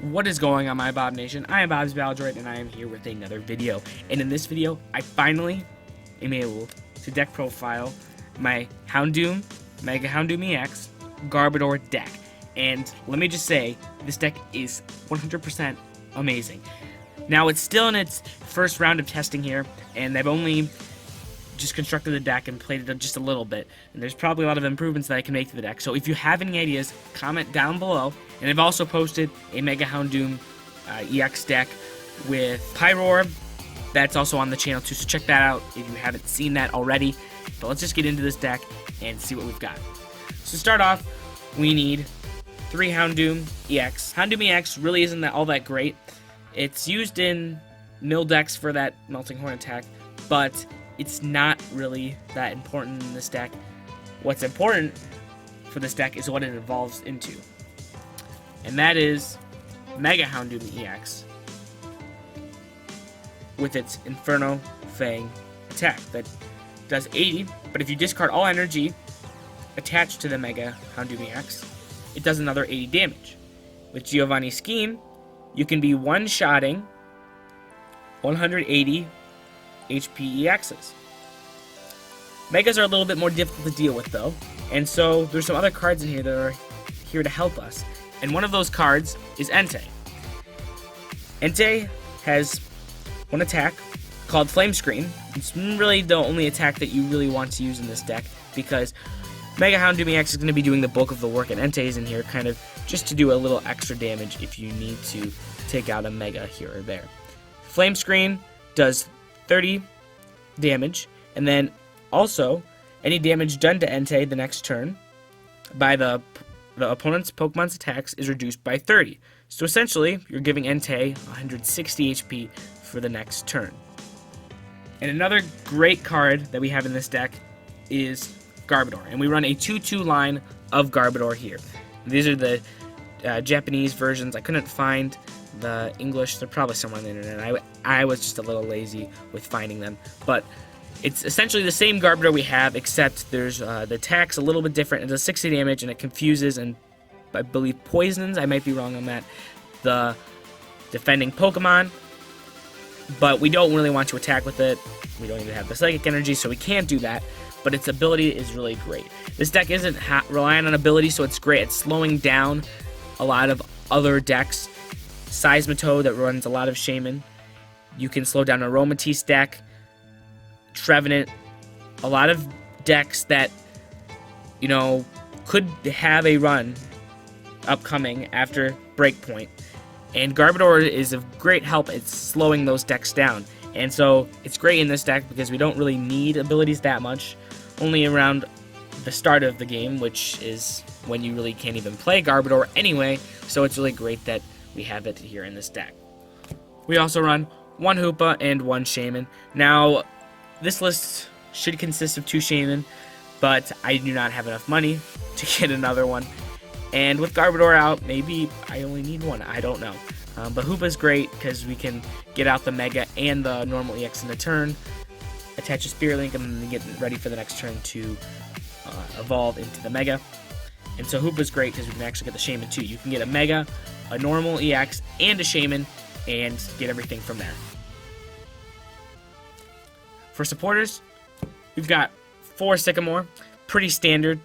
What is going on, my Bob Nation? I am Bob's Baldroid, and I am here with another video. And in this video, I finally am able to deck profile my Houndoom, Mega Houndoom EX, Garboder deck. And let me just say, this deck is 100% amazing. Now, it's still in its first round of testing here, and I've only just constructed the deck and played it just a little bit, and there's probably a lot of improvements that I can make to the deck. So if you have any ideas, comment down below. And I've also posted a Mega Houndoom EX deck with Pyroar that's also on the channel too, so check that out if you haven't seen that already. But let's just get into this deck and see what we've got. So to start off, we need 3 Houndoom EX. Houndoom EX really isn't all that great. It's used in mill decks for that Melting Horn attack, but it's not really that important in this deck. What's important for this deck is what it evolves into, and that is Mega Houndoom EX with its Inferno Fang attack that does 80, but if you discard all energy attached to the Mega Houndoom EX, it does another 80 damage. With Giovanni's Scheme, you can be one-shotting 180 HP EXs. Megas are a little bit more difficult to deal with though, and so there's some other cards in here that are here to help us. And one of those cards is Entei. Entei has one attack called Flame Screen. It's really the only attack that you really want to use in this deck, because Mega Houndoom EX is going to be doing the bulk of the work, and Entei is in here kind of just to do a little extra damage if you need to take out a Mega here or there. Flame Screen does 30 damage, and then also any damage done to Entei the next turn by the opponent's Pokemon's attacks is reduced by 30. So essentially, you're giving Entei 160 HP for the next turn. And another great card that we have in this deck is Garboder, and we run a 2-2 line of Garboder here. These are the Japanese versions. I couldn't find the English. They're probably somewhere on the internet. I was just a little lazy with finding them, but it's essentially the same Garboder we have, except there's the attack's a little bit different. It does 60 damage, and it confuses and I believe poisons, I might be wrong on that, the defending Pokemon, but we don't really want to attack with it. We don't even have the Psychic Energy, so we can't do that, but its ability is really great. This deck isn't relying on ability, so it's great. It's slowing down a lot of other decks. Seismitoad that runs a lot of Shaman. You can slow down Aromatisse deck, Trevenant, a lot of decks that, you know, could have a run upcoming after Breakpoint. And Garboder is of great help at slowing those decks down. And so it's great in this deck because we don't really need abilities that much, only around the start of the game, which is when you really can't even play Garboder anyway, so it's really great that we have it here in this deck. We also run 1 Hoopa and 1 Shaman. Now, this list should consist of 2 Shaman, but I do not have enough money to get another one. And with Garboder out, maybe I only need 1, I don't know. But Hoopa's great because we can get out the Mega and the normal EX in the turn, attach a Spirit Link, and then get ready for the next turn to evolve into the Mega. And so Hoopa's great because we can actually get the Shaman too. You can get a Mega, a normal EX, and a Shaman, and get everything from there. For supporters, we've got 4 Sycamore, pretty standard.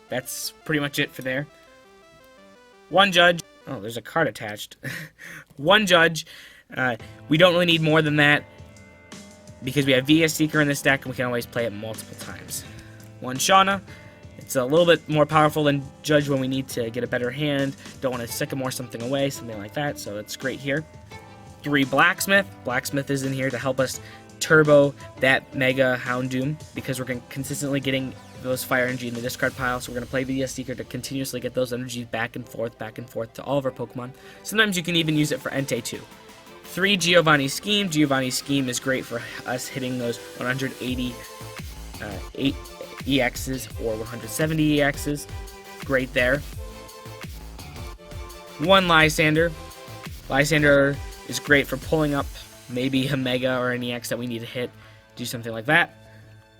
That's pretty much it for there. 1 Judge. Oh, there's a card attached. 1 Judge. We don't really need more than that because we have VS Seeker in this deck and we can always play it multiple times. 1 Shauna. It's a little bit more powerful than Judge when we need to get a better hand. Don't want to Sycamore something away, something like that, so it's great here. 3 Blacksmith. Blacksmith is in here to help us turbo that Mega Houndoom because we're consistently getting those fire energy in the discard pile, so we're going to play VS Seeker to continuously get those energies back and forth to all of our Pokemon. Sometimes you can even use it for Entei too. 3 Giovanni's Scheme. Giovanni's Scheme is great for us hitting those 180 EXs or 170 EXs. Great there. 1 Lysander. Lysander is great for pulling up maybe a Mega or an EX that we need to hit. Do something like that.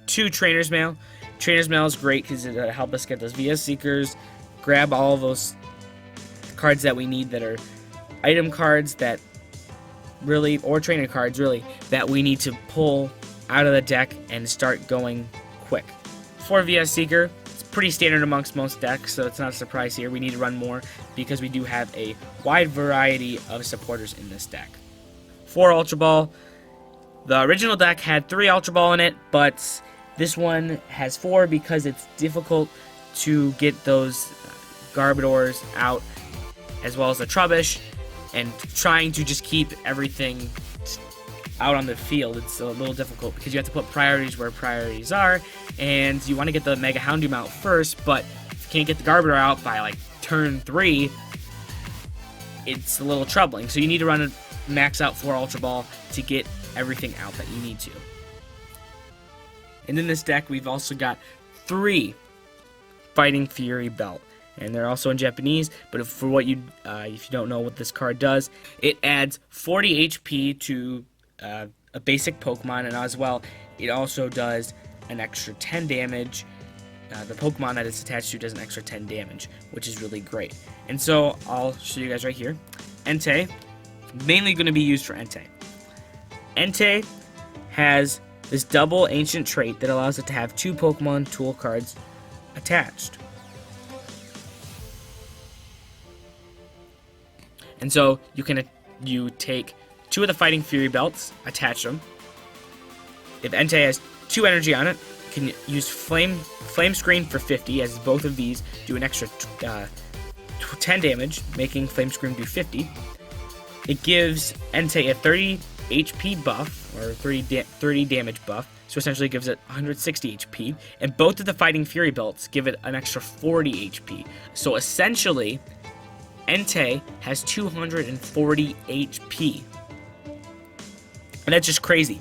2 Trainer's Mail. Trainer's Mail is great because it'll help us get those VS Seekers, grab all those cards that we need that are item cards that really, or trainer cards really, that we need to pull out of the deck and start going quick. 4 VS Seeker, it's pretty standard amongst most decks, so it's not a surprise here. We need to run more because we do have a wide variety of supporters in this deck. 4 Ultra Ball. The original deck had 3 Ultra Ball in it, but this one has 4 because it's difficult to get those Garbodors out, as well as the Trubbish, and trying to just keep everything out on the field. It's a little difficult because you have to put priorities where priorities are, and you want to get the Mega Houndoom out first, but if you can't get the Garboder out by like turn 3, it's a little troubling. So you need to run a max out 4 Ultra Ball to get everything out that you need to. And in this deck, we've also got 3 Fighting Fury Belt, and they're also in Japanese. But if you don't know what this card does, it adds 40 HP to a basic Pokemon, and as well, it also does an extra 10 damage. The Pokemon that it's attached to does an extra 10 damage, which is really great. And so I'll show you guys right here. Entei, mainly going to be used for Entei. Entei has this double ancient trait that allows it to have 2 Pokemon tool cards attached. And so you take 2 of the Fighting Fury Belts, attach them. If Entei has 2 energy on it, you can use Flame Screen for 50, as both of these do an extra 10 damage, making Flame Screen do 50. It gives Entei a 30 HP buff, or 30 damage buff, so essentially it gives it 160 HP, and both of the Fighting Fury Belts give it an extra 40 HP. So essentially, Entei has 240 HP. And that's just crazy.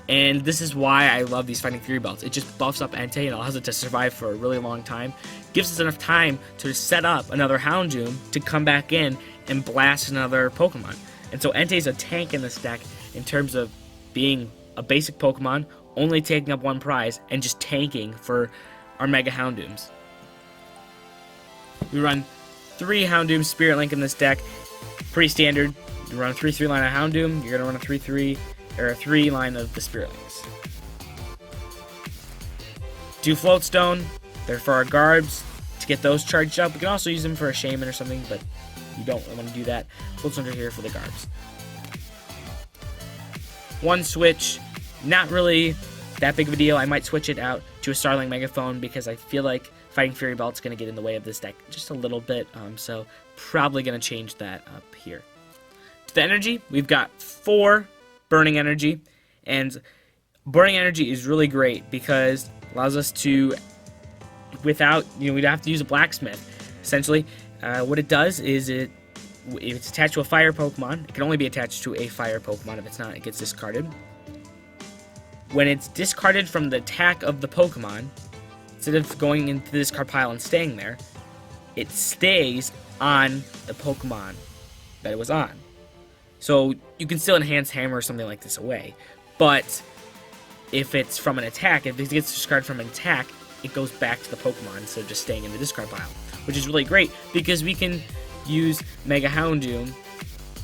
And this is why I love these Fighting Fury Belts. It just buffs up Entei and allows it to survive for a really long time. Gives us enough time to set up another Houndoom to come back in and blast another Pokemon. And so Entei's a tank in this deck in terms of being a basic Pokemon, only taking up 1 prize, and just tanking for our Mega Houndooms. We run 3 Houndoom Spirit Link in this deck. Pretty standard. You run a 3-3 line of Houndoom, you're going to run a 3-3, or a 3 line of the Spirit Links. Do Floatstone. They're for our Garbs to get those charged up. We can also use them for a Shaman or something, but you don't want to do that. Floatstones are here for the Garbs. 1 switch, not really that big of a deal. I might switch it out to a Starling Megaphone because I feel like Fighting Fury Belt's going to get in the way of this deck just a little bit, so probably going to change that up here. To the energy, we've got 4 Burning Energy, and Burning Energy is really great because it allows us to, without, we don't have to use a Blacksmith. Essentially, what it does is if it's attached to a fire Pokemon, it can only be attached to a fire Pokemon. If it's not, it gets discarded. When it's discarded from the attack of the Pokemon, instead of going into the discard pile and staying there, it stays on the Pokemon that it was on. So you can still enhance Hammer or something like this away, but if it's from an attack, if it gets discarded from an attack, it goes back to the Pokemon instead of just staying in the discard pile, which is really great because we can use Mega Houndoom,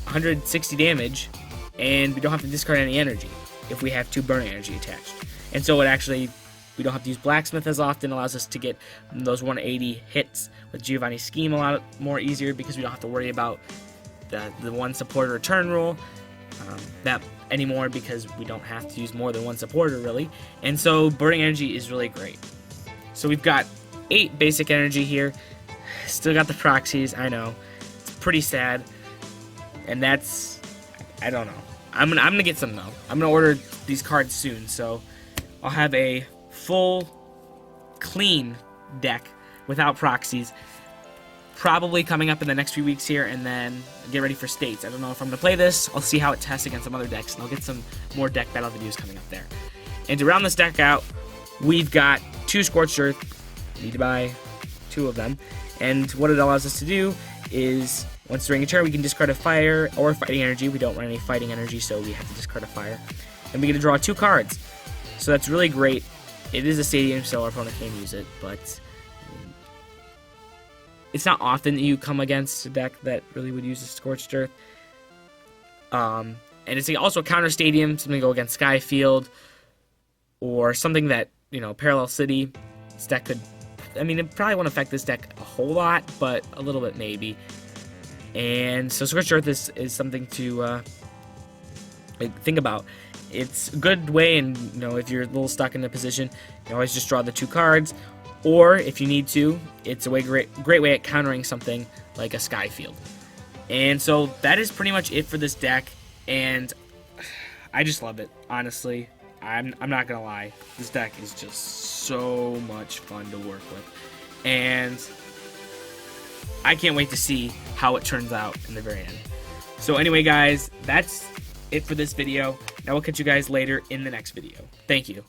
160 damage, and we don't have to discard any energy if we have 2 Burning Energy attached. And so it actually, we don't have to use Blacksmith as often, allows us to get those 180 hits with Giovanni's Scheme a lot more easier because we don't have to worry about the 1 supporter return rule that anymore because we don't have to use more than 1 supporter really. And so Burning Energy is really great. So we've got 8 basic energy here. Still got the proxies, I know. It's pretty sad. And that's, I don't know. I'm gonna get some though. I'm gonna order these cards soon, so I'll have a full, clean deck without proxies probably coming up in the next few weeks here, and then get ready for states. I don't know if I'm gonna play this. I'll see how it tests against some other decks, and I'll get some more deck battle videos coming up there. And to round this deck out, we've got 2 Scorched Earth. Need to buy 2 of them. And what it allows us to do is, once during a turn, we can discard a fire or fighting energy. We don't run any fighting energy, so we have to discard a fire. And we get to draw 2 cards. So that's really great. It is a stadium, so our opponent can use it, but it's not often that you come against a deck that really would use a Scorched Earth. And it's also a counter stadium, something to go against Skyfield, or something that, Parallel City. This deck could, it probably won't affect this deck a whole lot, but a little bit maybe. And so Scorched Earth is something to think about. It's a good way, and if you're a little stuck in the position, you can always just draw the 2 cards, or if you need to, it's a great way at countering something like a Skyfield. And so that is pretty much it for this deck, and I just love it, honestly. I'm not gonna lie, this deck is just so much fun to work with, and I can't wait to see how it turns out in the very end. So anyway, guys, that's it for this video. Now we'll catch you guys later in the next video. Thank you.